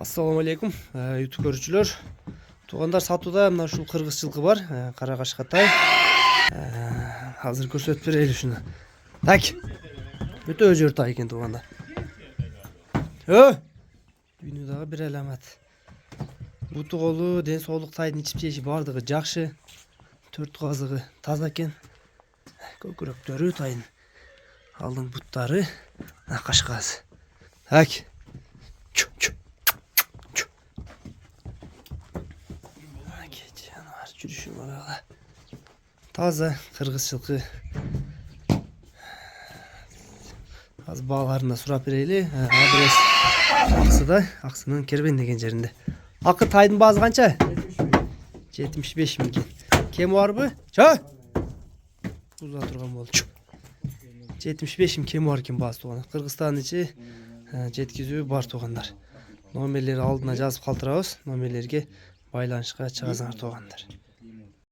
Assalamu alaikum YouTube көрүүчүлөр. Туугандар сатууда мына ушул кыргыз жылкы бар. Кара кашкатай. Азыр көрсөтүп берели ушуну. Так. Өтө өзөр тай экен туугандар. Дүйнөдөгү бир аламат. Буту колу, ден соолук тайдын ичип жеши бардыгы жакшы. Төрт казыгы таза экен. Көкүрөктөрү тайдын. Алдын буттары кашкасы. Так. Жүрүшү барала. Таза кыргыз жылкы. Аз бааларына сурап берели. Адрес Аксыда, Аксынын Кербен деген жеринде. Акы тайдын баазы канча? 75 000 экен. Кем барбы? Чо? Буза турган болчу. 75 000 кем бар экен баасы тууган. Кыргызстан ичи жеткизүү бар туугандар. Номерлери алдына жазып калтырабыз. Номерлерге байланышка чыгасыңар туугандар.